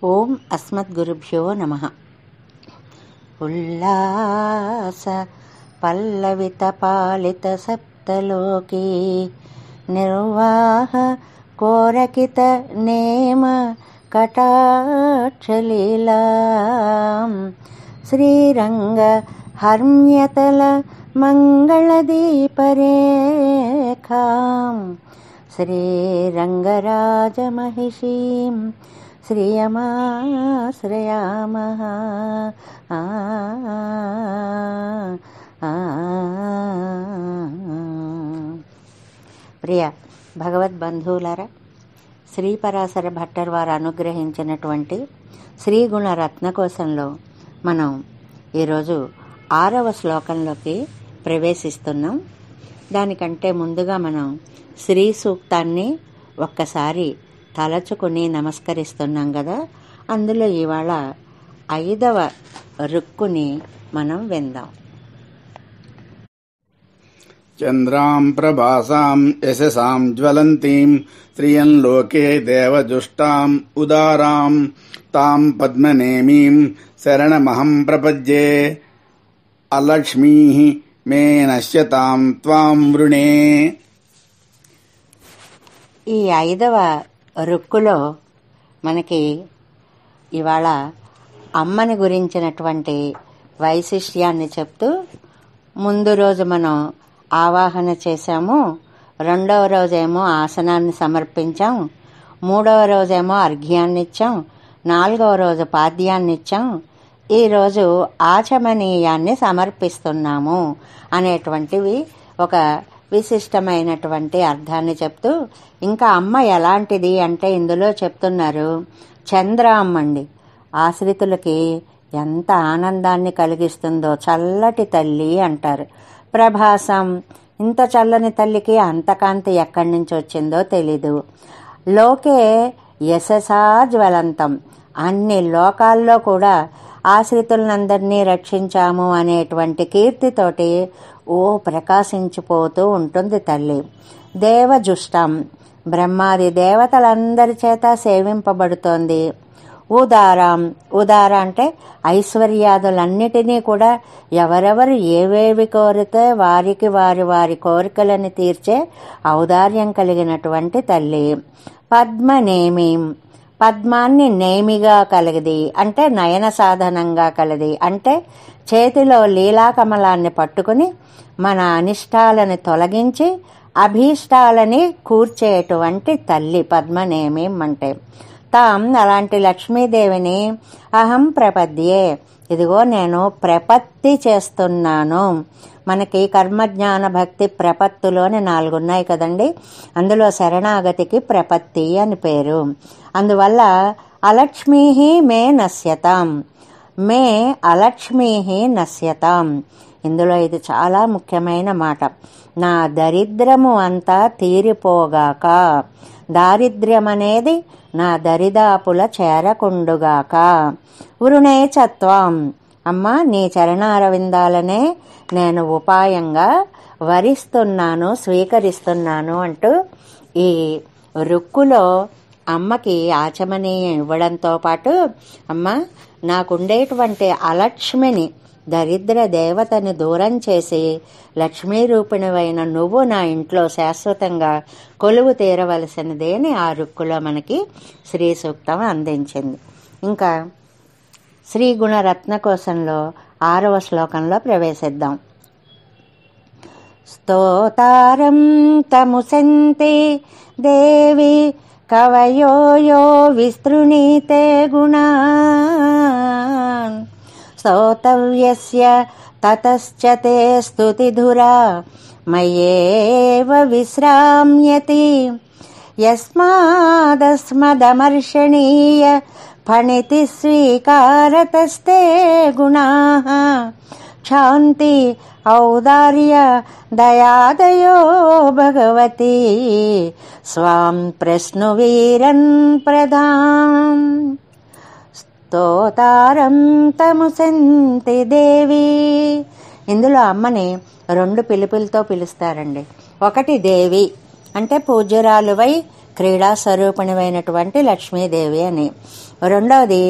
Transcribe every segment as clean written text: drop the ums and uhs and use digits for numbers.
ఓం అస్మద్గురుభ్యో నమః. ఉల్లాస పల్లవిత పాలిత సప్తలోకీ నిర్వాహ కోరకిత నేమ కటాక్షలీలా శ్రీరంగ హర్మ్యతల మంగళదీపరేఖాం శ్రీరంగరాజమహిషీం శ్రియమాశ్రయామః. ప్రియ భగవద్బంధువులారా, శ్రీపరాశర భట్టర్ వారు అనుగ్రహించినటువంటి శ్రీగుణ రత్నకోశంలో మనం ఈరోజు 6వ శ్లోకంలోకి ప్రవేశిస్తున్నాం. దానికంటే ముందుగా మనం శ్రీ సూక్తాన్ని ఒక్కసారి తలచుకుని నమస్కరిస్తున్నాం కదా. అందులో ఇవాళ 5వ రుక్కుని మనం విందాం. చంద్రాం ప్రభాసాం యశసాం జ్వలంతీం శ్రియం లోకే దేవజుష్టాం ఉదారాం తాం పద్మనేమీం శరణమహం ప్రపద్యే అలక్ష్మీ మే నశ్యతాం త్వాం వృణే. ఈ 5వ రుక్కులో మనకి ఇవాళ అమ్మని గురించినటువంటి వైశిష్ట్యాన్ని చెప్తూ, ముందు రోజు మనం ఆవాహన చేశాము, 2వ రోజేమో ఆసనాన్ని సమర్పించాం, 3వ రోజేమో అర్ఘ్యాన్ని ఇచ్చాం, 4వ రోజు పాద్యాన్ని ఇచ్చాం, ఈరోజు ఆచమనీయాన్ని సమర్పిస్తున్నాము అనేటువంటివి ఒక విశిష్టమైనటువంటి అర్థాన్ని చెప్తూ, ఇంకా అమ్మ ఎలాంటిది అంటే ఇందులో చెప్తున్నారు, చంద్రామ్మ అండి. ఆశ్రితులకి ఎంత ఆనందాన్ని కలిగిస్తుందో చల్లటి తల్లి అంటారు. ప్రభాసం, ఇంత చల్లని తల్లికి అంత కాంతి ఎక్కడి నుంచి వచ్చిందో తెలీదు. లోకే యశసా జ్వలంతం, అన్ని లోకాల్లో కూడా ఆశ్రితులందరినీ రక్షించాము అనేటువంటి కీర్తితోటి ప్రకాశించిపోతూ ఉంటుంది తల్లి. దేవజుష్టం, బ్రహ్మాది దేవతలందరి చేత సేవింపబడుతోంది. ఉదారం, ఉదార అంటే ఐశ్వర్యాదులన్నిటినీ కూడా ఎవరెవరు ఏవేవి కోరితే వారికి వారి కోరికలను తీర్చే ఔదార్యం కలిగినటువంటి తల్లి. పద్మనేమీం, పద్మాన్ని నేమిగా కలిగిది అంటే నయన సాధనంగా కలది అంటే చేతిలో లీలాకమలాన్ని పట్టుకుని మన అనిష్టాలని తొలగించి అభీష్టాలని కూర్చేటువంటి తల్లి పద్మనేమీం అంటే. తాం, అలాంటి లక్ష్మీదేవిని అహం ప్రపద్యే, ఇదిగో నేను ప్రపత్తి చేస్తున్నాను. మనకి కర్మజ్ఞాన భక్తి ప్రపత్తులోని 4 ఉన్నాయి కదండి. అందులో శరణాగతికి ప్రపత్తి అని పేరు. అందువల్ల అలక్ష్మీ మే నశ్యతాం, మే అలక్ష్మీ నశ్యతాం. ఇందులో ఇది చాలా ముఖ్యమైన మాట. నా దరిద్రము అంతా తీరిపోగాక, దారిద్ర్యం అనేది నా దరిదాపుల చేరకుండుగాక. వృణే చత్వం, అమ్మా నీ చరణారవిందాలనే నేను ఉపాయంగా వరిస్తున్నాను, స్వీకరిస్తున్నాను అంటూ ఈ రుక్కులో అమ్మకి ఆచమనీయం ఇవ్వడంతో పాటు, అమ్మ నాకుండేటువంటి అలక్ష్మిని, దరిద్ర దేవతని దూరం చేసి లక్ష్మీ రూపిణివైన నువ్వు నా ఇంట్లో శాశ్వతంగా కొలువు తీరవలసినదేని ఆ రుక్కులో మనకి శ్రీ సూక్తం అందించింది. ఇంకా శ్రీ గుణరత్నకోశంలో 6వ శ్లోకంలో ప్రవేశిద్దాం. స్తోతారం తముసంతే దేవి కవయో యో విస్తృణీతే గుణాన్ స్తోతవ్యస్య తతశ్చ తే స్తుతిధురా మయ్యేవ విశ్రామ్యతి యస్మాదస్మదమర్షణీయ ఫణితి స్వీకారతస్తే గుణాః శాంతి ఔదార్య దయాదయో భగవతి స్వాం ప్రశ్నువీరన్ ప్రదాం. స్తోతారం తముసంతి దేవి. ఇందులో అమ్మని 2 పిలుపులతో పిలుస్తారండి. ఒకటి దేవి అంటే పూజ్యురాలువై క్రీడా స్వరూపిణివైనటువంటి లక్ష్మీదేవి అని. రెండవది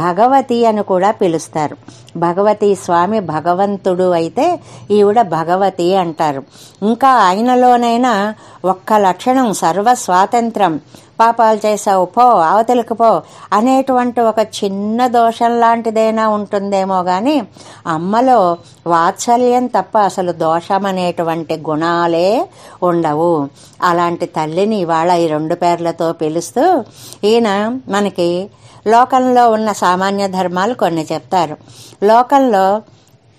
భగవతి అని కూడా పిలుస్తారు. భగవతి స్వామి భగవంతుడు అయితే ఈవిడ భగవతి అంటారు. ఇంకా ఆయనలోనైనా ఒక్క లక్షణం సర్వ స్వాతంత్రం, పాపాలు చేసావు పో అవతలికి పో అనేటువంటి ఒక చిన్న దోషం లాంటిదైనా ఉంటుందేమో కానీ అమ్మలో వాత్సల్యం తప్ప అసలు దోషం అనేటువంటి గుణాలే ఉండవు. అలాంటి తల్లిని ఇవాళ ఈ 2 పేర్లతో పిలుస్తూ ఈయన మనకి లోకంలో ఉన్న సామాన్య ధర్మాలు కొన్ని చెప్తారు. లోకంలో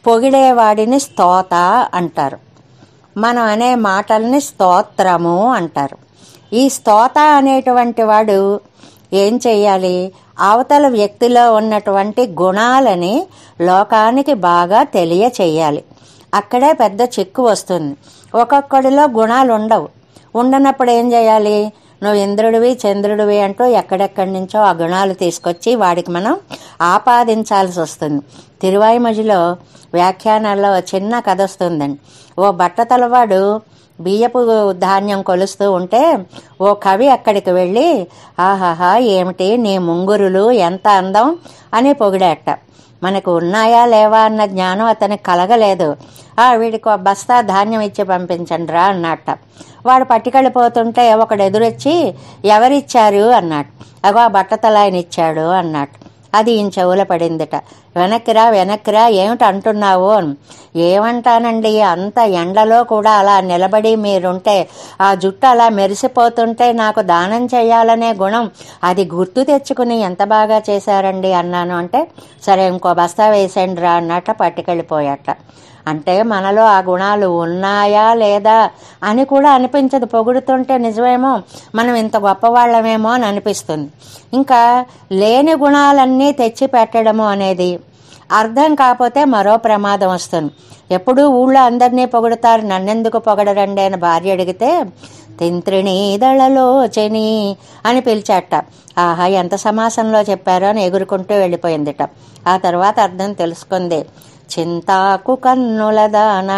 పొగిడేవాడిని స్తోత అంటారు, మనం అనే మాటల్ని స్తోత్రము అంటారు. ఈ స్తోత అనేటువంటి వాడు ఏం చెయ్యాలి? అవతల వ్యక్తిలో ఉన్నటువంటి గుణాలని లోకానికి బాగా తెలియచెయ్యాలి. అక్కడే పెద్ద చిక్కు వస్తుంది. ఒక్కొక్కడిలో గుణాలు ఉండవు. ఉండనప్పుడు ఏం చేయాలి? నువ్వు ఇంద్రుడివి చంద్రుడివి అంటూ ఎక్కడెక్కడి నుంచో ఆ గుణాలు తీసుకొచ్చి వాడికి మనం ఆపాదించాల్సి వస్తుంది. తిరువాయిమొழிలో వ్యాఖ్యానాల్లో చిన్న కథ వస్తుందండి. ఓ బట్టతలవాడు బియ్యపు ధాన్యం కొలుస్తూ ఉంటే ఓ కవి అక్కడికి వెళ్ళి ఆహాహా ఏమిటి నీ ముంగురులు ఎంత అందం అని పొగిడేట. మనకు ఉన్నాయా లేవా అన్న జ్ఞానం అతనికి కలగలేదు. వీడికి ఒక బస్తా ధాన్యం ఇచ్చి పంపించండి రా అన్నట్ట. వాడు పట్టుకెళ్ళిపోతుంటే ఒకడు ఎదురొచ్చి ఎవరిచ్చారు అన్నట్టు. అగో ఆ బట్టతల ఆయన ఇచ్చాడు అన్నట్టు. అది ఈయన చెవుల పడిందిట. వెనక్కిరా వెనక్కిరా ఏమిటి అంటున్నావు అని. ఏమంటానండి, అంత ఎండలో కూడా అలా నిలబడి మీరుంటే ఆ జుట్టు అలా మెరిసిపోతుంటే నాకు దానం చేయాలనే గుణం అది గుర్తు తెచ్చుకుని ఎంత బాగా చేశారండి అన్నాను. అంటే సరే ఇంకో బస్తా వేసేయండి రా అన్నట్ట పట్టుకెళ్ళిపోయాట. అంటే మనలో ఆ గుణాలు ఉన్నాయా లేదా అని కూడా అనిపించదు. పొగుడుతుంటే నిజమేమో మనం ఇంత గొప్పవాళ్ళమేమో అని అనిపిస్తుంది. ఇంకా లేని గుణాలన్నీ తెచ్చి పెట్టడము అనేది అర్థం కాకపోతే మరో ప్రమాదం వస్తుంది. ఎప్పుడూ ఊళ్ళో అందరినీ పొగుడుతారు, నన్నెందుకు పొగడరండి అని భార్య అడిగితే తింత్రిణీ దళలోచని అని పిలిచాట. ఆహా ఎంత సమాసంలో చెప్పారో అని ఎగురుకుంటూ వెళ్ళిపోయిందిట. ఆ తర్వాత అర్థం తెలుసుకుంది. చింతాకు కన్నులదాన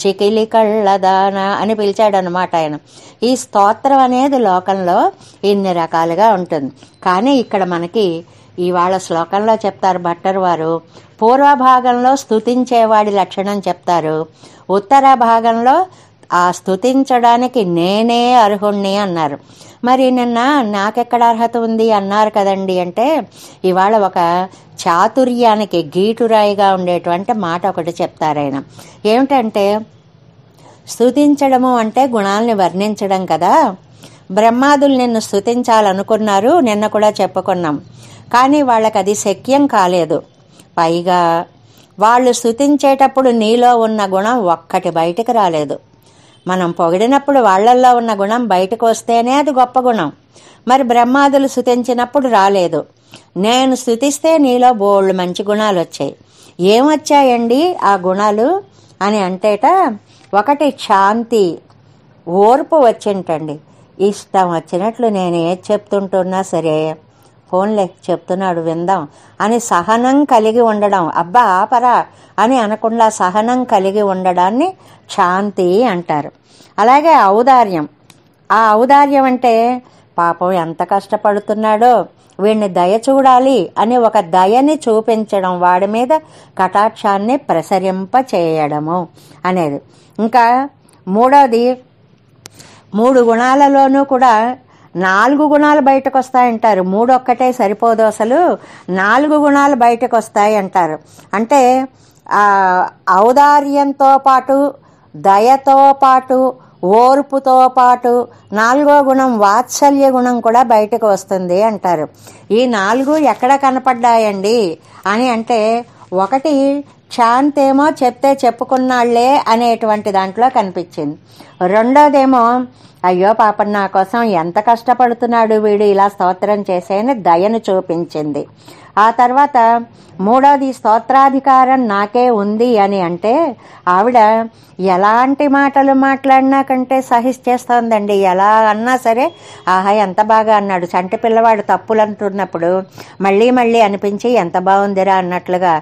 చికిలి కళ్ళదాన అని పిలిచాడనమాట ఆయన. ఈ స్తోత్రం అనేది లోకంలో ఇన్ని రకాలుగా ఉంటుంది. కానీ ఇక్కడ మనకి ఇవాళ శ్లోకంలో చెప్తారు భట్టర్ వారు, పూర్వ భాగంలో స్తుతించేవాడి లక్షణం చెప్తారు, ఉత్తర భాగంలో ఆ స్తుతించడానికి నేనే అర్హుణ్ణి అన్నారు. మరి నిన్న నాకెక్కడ అర్హత ఉంది అన్నారు కదండి అంటే ఇవాళ ఒక చాతుర్యానికి గీటురాయిగా ఉండేటువంటి మాట ఒకటి చెప్తారాయన. ఏమిటంటే స్తుతించడము అంటే గుణాలని వర్ణించడం కదా. బ్రహ్మాదులు నిన్ను స్తుతించాలనుకున్నారు, నిన్న కూడా చెప్పుకున్నాం. కానీ వాళ్ళకి అది శక్యం కాలేదు. పైగా వాళ్ళు స్తుతించేటప్పుడు నీలో ఉన్న గుణం ఒక్కటి బయటకు రాలేదు. మనం పొగిడినప్పుడు వాళ్ళల్లో ఉన్న గుణం బయటకు వస్తేనే అది గొప్ప గుణం. మరి బ్రహ్మాదులు స్తుతించినప్పుడు రాలేదు. నేను స్తుతిస్తే నీలో బోళ్ళు మంచి గుణాలు వచ్చాయి. ఏమొచ్చాయండి ఆ గుణాలు అని అంటేట, ఒకటి శాంతి, ఓర్పు వచ్చింటండి. ఇష్టం వచ్చినట్లు నేను ఏది చెప్తుంటున్నా సరే ఫోన్లే చెప్తున్నాడు విందాం అని సహనం కలిగి ఉండడం. అబ్బా ఆపరా అని అనకుండా సహనం కలిగి ఉండడాన్ని శాంతి అంటారు. అలాగే ఔదార్యం. ఆ ఔదార్యం అంటే పాపం ఎంత కష్టపడుతున్నాడో వీడిని దయ చూడాలి అని ఒక దయని చూపించడం, వాడి మీద కటాక్షాన్ని ప్రసరింప చేయడము అనేది. ఇంకా మూడోది, 3 గుణాలలోనూ కూడా 4 గుణాలు బయటకు వస్తాయంటారు. 3 ఒక్కటే సరిపోదు, అసలు 4 గుణాలు బయటకు వస్తాయి అంటారు. అంటే ఔదార్యంతో పాటు, దయతో పాటు, ఓర్పుతో పాటు 4వ గుణం వాత్సల్య గుణం కూడా బయటకు వస్తుంది అంటారు. ఈ 4 ఎక్కడ కనపడ్డాయండి అని అంటే, ఒకటి శాంతేమో చెప్తే చెప్పుకున్నాళ్లే అనేటువంటి దాంట్లో కనిపించింది. రెండోదేమో అయ్యో పాపం నా కోసం ఎంత కష్టపడుతున్నాడు వీడు ఇలా స్తోత్రం చేసేని దయను చూపించింది. ఆ తర్వాత మూడోది స్తోత్రాధికారం నాకే ఉంది అని అంటే ఆవిడ ఎలాంటి మాటలు మాట్లాడినా కంటే సహిస్తేస్తోందండి. ఎలా అన్నా సరే ఆహా ఎంత బాగా అన్నాడు. చంటి పిల్లవాడు తప్పులు అంటున్నప్పుడు మళ్ళీ మళ్ళీ అనిపించి ఎంత బాగుందిరా అన్నట్లుగా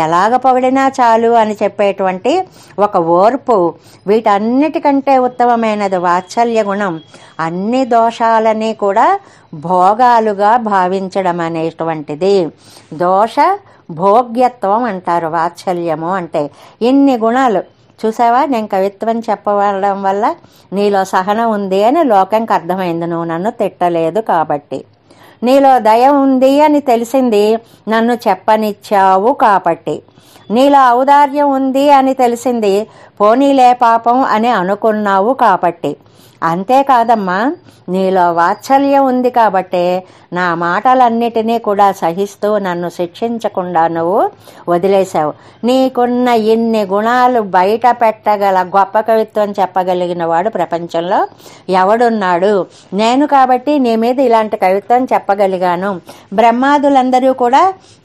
ఎలాగ పొగిడినా చాలు అని చెప్పేటువంటి ఒక ఓర్పు, వీటన్నిటికంటే ఉత్తమమైనది వాత్సల్య గుణం. అన్ని దోషాలని కూడా భోగాలుగా భావించడం అనేటువంటిది దోష భోగ్యత్వం అంటారు. వాత్సల్యము అంటే ఇన్ని గుణాలు. చూసావా, నేను కవిత్వం చెప్పడం వల్ల నీలో సహనం ఉంది అని లోకంకి అర్థమైంది. నువ్వు నన్ను తిట్టలేదు కాబట్టి. నీలో దయ ఉంది అని తెలిసింది, నన్ను చెప్పనిచ్చావు కాబట్టి. నీలో ఔదార్యం ఉంది అని తెలిసింది, పోనీలే పాపం అని అనుకున్నావు కాబట్టి. అంతేకాదమ్మా, నీలో వాత్సల్యం ఉంది కాబట్టే నా మాటలన్నిటినీ కూడా సహిస్తూ నన్ను శిక్షించకుండా నువ్వు వదిలేశావు. నీకున్న ఇన్ని గుణాలు బయట పెట్టగల గొప్ప కవిత్వం చెప్పగలిగిన వాడు ప్రపంచంలో ఎవడున్నాడు? నేను కాబట్టి నీ మీద ఇలాంటి కవిత్వం చెప్పగలిగాను. బ్రహ్మాదులందరూ కూడా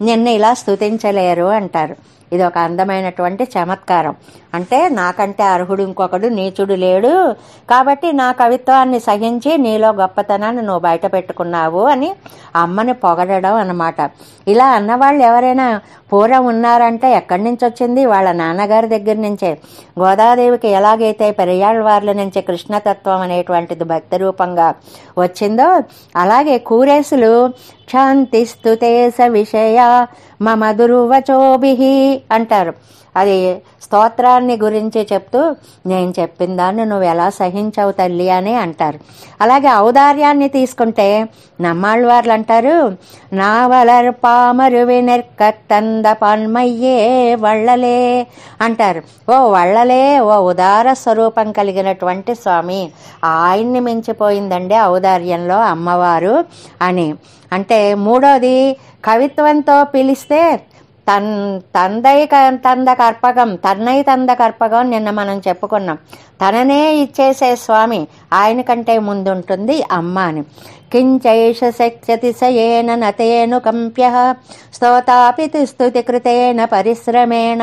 నిన్ను ఇలా స్తుతించలేరు అంటారు. ఇది ఒక అందమైనటువంటి చమత్కారం. అంటే నాకంటే అర్హుడు ఇంకొకడు నీచుడు లేడు కాబట్టి నా కవిత్వాన్ని సహించి నీలో గొప్పతనాన్ని నువ్వు బయట పెట్టుకున్నావు అని అమ్మని పొగడడం అన్నమాట. ఇలా అన్నవాళ్ళు ఎవరైనా పూర్వం ఉన్నారంటే ఎక్కడి నుంచి వచ్చింది? వాళ్ళ నాన్నగారి దగ్గర నుంచే. గోదాదేవికి ఎలాగైతే పెరియాళ్ళవార్ల నుంచి కృష్ణతత్వం అనేటువంటిది భక్తి రూపంగా వచ్చిందో అలాగే కూరేసులు క్షాంతిస్తుతేస విషయ మమ దుర్వచోభిః అంటారు. అది స్తోత్రాన్ని గురించి చెప్తూ నేను చెప్పిన దాన్ని నువ్వు ఎలా సహించవు తల్లి అని అంటారు. అలాగే ఔదార్యాన్ని తీసుకుంటే నమ్మాళ్ళవార్లు అంటారు, నా వలర్ పామరువినెర్కత్తంద పన్మయ్యే వళ్ళలే అంటారు. ఓ వళ్ళలే, ఓ ఉదార స్వరూపం కలిగినటువంటి స్వామి, ఆయన్ని మించిపోయిందండి ఔదార్యంలో అమ్మవారు అని. అంటే మూడోది, కవిత్వంతో పిలిస్తే తన్నై తంద కర్పగం నిన్న మనం చెప్పుకున్నాం. తననే ఇచ్చేసే స్వామి, ఆయన కంటే ముందుంటుంది అమ్మ అని. కించైష శక్త్యతిశయేన నతేను కంప్య స్తోతాపి స్తుతి కృతేన పరిశ్రమేణ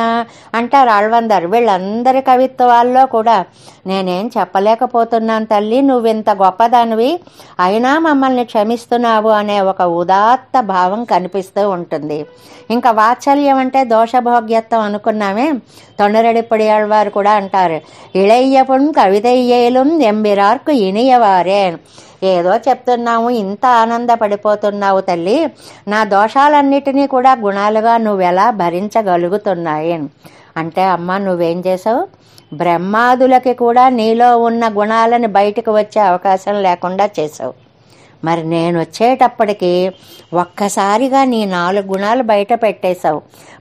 అంటారు ఆళ్వందరు. వీళ్ళందరి కవిత్వాల్లో కూడా నేనేం చెప్పలేకపోతున్నాను తల్లి, నువ్వింత గొప్పదానివి అయినా మమ్మల్ని క్షమిస్తున్నావు అనే ఒక ఉదాత్త భావం కనిపిస్తూ ఉంటుంది. ఇంకా వాత్సల్యం అంటే దోషభోగ్యత్వం అనుకున్నామే. తొండరెడిపొడి ఆళ్వారు కూడా అంటారు, ఇళయ్యపున్ కవితయ్యేలుం ఎంబిరార్కు ఇనియవారే. ఏదో చెప్తున్నాము, ఇంత ఆనందపడిపోతున్నావు తల్లి, నా దోషాలన్నిటినీ కూడా గుణాలుగా నువ్వెలా భరించగలుగుతున్నాయి అంటే, అమ్మ నువ్వేం చేసావు? బ్రహ్మాదులకి కూడా నీలో ఉన్న గుణాలను బయటకు వచ్చే అవకాశం లేకుండా చేసావు. మరి నేను వచ్చేటప్పటికి ఒక్కసారిగా నీ 4 గుణాలు బయట పెట్టేశావు.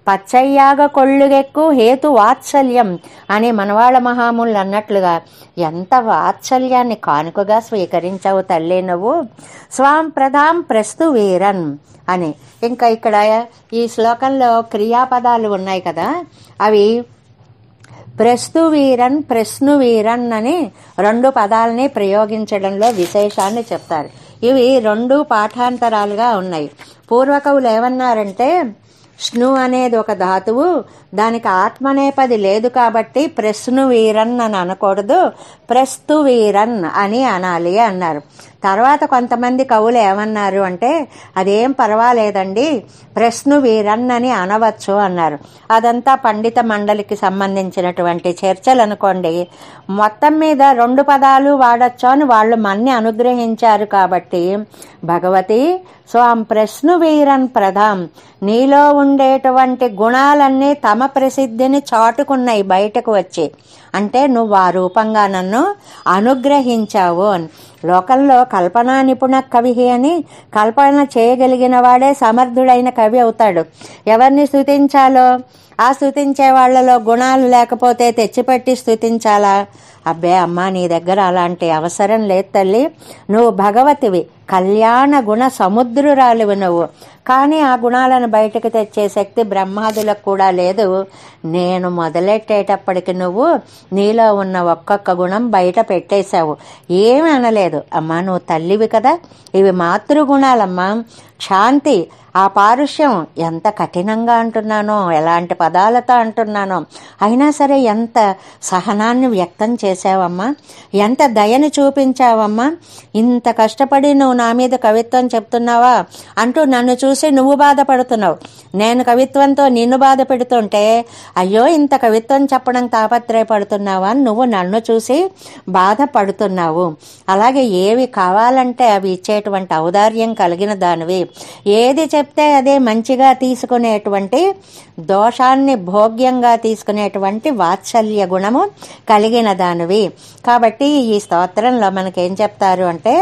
పచ్చయ్యాగ కొళ్ళుగెక్కు హేతు వాత్సల్యం అని మనవాళ్ళ మహాములు అన్నట్లుగా ఎంత వాత్సల్యాన్ని కానుకగా స్వీకరించావు తల్లి నువ్వు. స్వాం ప్రధాం ప్రస్తు వీరన్ అని. ఇంకా ఇక్కడ ఈ శ్లోకంలో క్రియాపదాలు ఉన్నాయి కదా, అవి ప్రస్తువీరన్ ప్రశ్నువీరన్ అని 2 పదాలని ప్రయోగించడంలో విశేషాన్ని చెప్తారు. ఇవి 2 పాఠాంతరాలుగా ఉన్నాయి. పూర్వకవులు ఏమన్నారంటే, స్ను అనేది ఒక ధాతువు, దానికి ఆత్మనేపది లేదు కాబట్టి ప్రశ్నువీరన్ అని అనకూడదు, ప్రస్తువీరన్ అని అనాలి అన్నారు. తర్వాత కొంతమంది కవులు ఏమన్నారు అంటే, అదేం పర్వాలేదండి ప్రశ్నువీరన్ అని అనవచ్చు అన్నారు. అదంతా పండిత మండలికి సంబంధించినటువంటి చర్చలు అనుకోండి. మొత్తం మీద 2 పదాలు వాడచ్చు అని వాళ్ళు మన్ని అనుగ్రహించారు కాబట్టి భగవతి స్వాం ప్రశ్నువీరన్ ప్రధాం, నీలో ఉండేటువంటి గుణాలన్నీ తమ ప్రసిద్ధిని చాటుకున్నాయి బయటకు వచ్చి. అంటే నువ్వు ఆ రూపంగా నన్ను అనుగ్రహించావు అని. లోకంలో కల్పనా నిపుణ కవి అని, కల్పన చేయగలిగిన వాడే సమర్థుడైన కవి అవుతాడు. ఎవరిని స్తుతించాలో ఆ స్తుతించే వాళ్లలో గుణాలు లేకపోతే తెచ్చిపెట్టి స్తుతించాలా? అబ్బే అమ్మా, నీ దగ్గర అలాంటి అవసరం లేదు తల్లి. నువ్వు భగవతివి, కళ్యాణ గుణ సముద్రురాలివి నువ్వు. కానీ ఆ గుణాలను బయటకు తెచ్చే శక్తి బ్రహ్మాదులకు కూడా లేదు. నేను మొదలెట్టేటప్పటికి నువ్వు నీలో ఉన్న ఒక్కొక్క గుణం బయట పెట్టేశావు. ఏమి అనలేదు. అమ్మా నువ్వు తల్లివి కదా, ఇవి మాతృగుణాలమ్మా. శాంతి ఆ పారుష్యం ఎంత కఠినంగా అంటున్నానో, ఎలాంటి పదాలతో అంటున్నానో, అయినా సరే ఎంత సహనాన్ని వ్యక్తం చేసావమ్మా, ఎంత దయని చూపించావమ్మా, ఇంత కష్టపడి నువ్వు నా మీద కవిత్వం చెప్తున్నావా అంటూ నన్ను చూసి నువ్వు బాధపడుతున్నావు. నేను కవిత్వంతో నిన్ను బాధ పెడుతుంటే అయ్యో ఇంత కవిత్వం చెప్పడం తాపత్రయపడుతున్నావా అని నువ్వు నన్ను చూసి బాధపడుతున్నావు. అలాగే ఏవి కావాలంటే అవి ఇచ్చేటువంటి ఔదార్యం కలిగిన దానివి, ఏది చెప్తే అదే మంచిగా తీసుకునేటువంటి, దోషాన్ని భోగ్యంగా తీసుకునేటువంటి వాత్సల్య గుణము కలిగిన దానివి. కాబట్టి ఈ స్తోత్రంలో మనకేం చెప్తారు అంటే,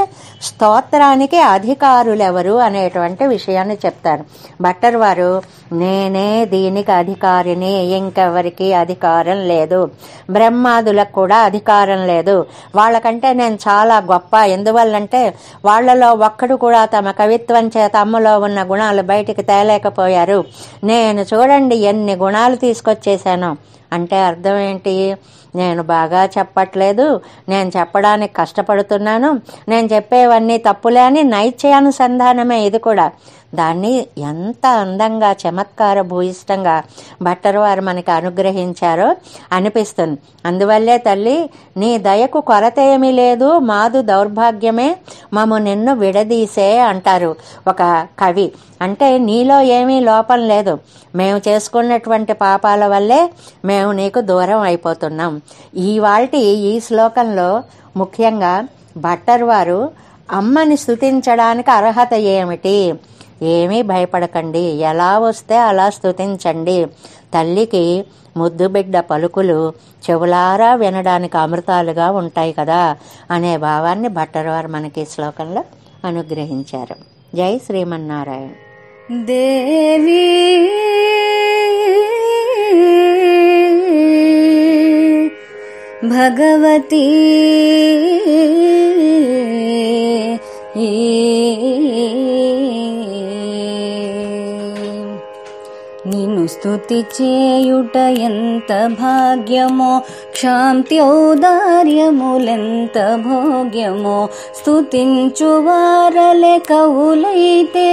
స్తోత్రానికి అధికారులెవరు అనేటువంటి విషయాన్ని చెప్తారు. భట్టర్ వారు నేనే దీనికి అధికారిని, ఇంకెవరికి అధికారం లేదు, బ్రహ్మాదులకు కూడా అధికారం లేదు, వాళ్ళకంటే నేను చాలా గొప్ప, ఎందువల్లంటే వాళ్లలో ఒక్కడు కూడా తమ కవిత్వం చేత అమ్మలో ఉన్న గుణాలు బయటికి తేలేకపోయారు, నేను చూడండి ఎన్ని గుణాలు తీసుకొచ్చేసాను అంటే అర్థం ఏంటి? నేను బాగా చెప్పట్లేదు, నేను చెప్పడానికి కష్టపడుతున్నాను, నేను చెప్పేవన్నీ తప్పులే అని నైత్యానుసంధానమే ఇది కూడా. దాన్ని ఎంత అందంగా చమత్కార భూయిష్టంగా భట్టర్ వారు మనకి అనుగ్రహించారో అనిపిస్తుంది. అందువల్లే తల్లి నీ దయకు కొరత ఏమీ లేదు, మాదు దౌర్భాగ్యమే మము నిన్ను విడదీసే అంటారు ఒక కవి. అంటే నీలో ఏమీ లోపం లేదు, మేము చేసుకున్నటువంటి పాపాల వల్లే మేము నీకు దూరం అయిపోతున్నాం. ఈ శ్లోకంలో ముఖ్యంగా భట్టర్ వారు అమ్మని స్తుతించడానికి అర్హత ఏమిటి? ఏమీ భయపడకండి, ఎలా వస్తే అలా స్తుతించండి. తల్లికి ముద్దు బిడ్డ పలుకులు చెవులారా వినడానికి అమృతాలుగా ఉంటాయి కదా అనే భావాన్ని భట్టర్ వారు మనకి శ్లోకంలో అనుగ్రహించారు. జై శ్రీమన్నారాయణ. దేవి భగవతి నిన్ను స్తుతి చేయుట ఎంత భాగ్యమో, క్షాంత్యౌదార్యములెంత భోగ్యమో. స్తుతించు వారలే కవులైతే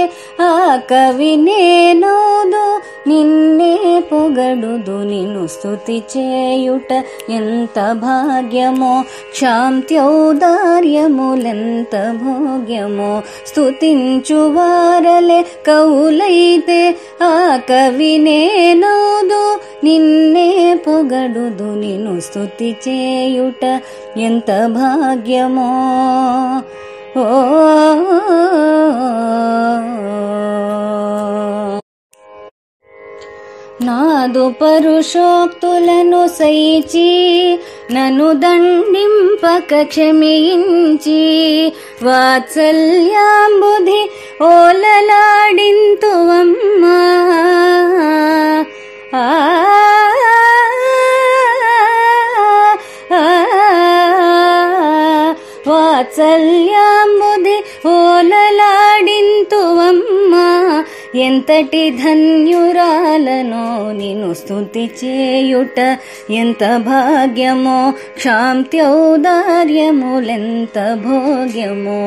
ఆ కవి నేనౌదు, నిన్నే పొగడుదు. నిన్ను స్తుతి చేయుట ఎంత భాగ్యమో, క్షాంత్యౌదార్యములెంత భోగ్యమో. స్తుతించు వారలే కవులైతే ఆ కవి నేనౌదు, నిన్నే పొగడుదు. నిన్ను స్తుతి చేయుట ఎంత భాగ్యమో. ఓ నాదు పరుషోక్తులను సైచి నన్ను దండింపక క్షమించి, వాత్సల్యాంబుధి ఓలలాడింతువమ్మా. వాత్సల్యాంబుధి ఓలలాడింతువమ్మా. ఎంతటి ధన్యురాలనో నిన్ను స్తుతి చేయుట ఎంత భాగ్యమో, క్షాంత్యౌదార్యములెంత భోగ్యమో.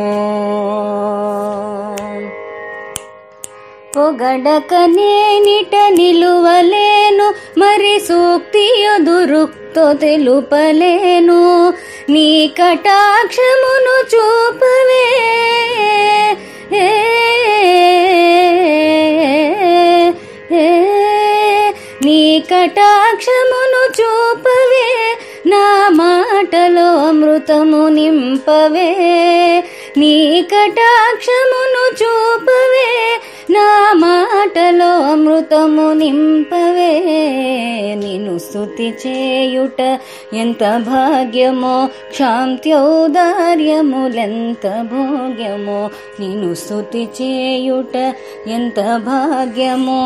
పొగడక నేనిట నిలువలేను, మరి సూక్తి ఎదురుక్తో తెలుపలేను. నీ కటాక్షమును చూపవే, నీ కటాక్షమును చూపవే. నా మాటలో అమృతము నింపవే, నీ కటాక్షమును చూపవే. నా మాటలో అమృతము నింపవే. నిన్ను స్తుతి చేయుట ఎంత భాగ్యమో, క్షాంత్యౌదార్యములెంత భోగ్యమో. నిన్ను స్తుతి చేయుట ఎంత భాగ్యమో.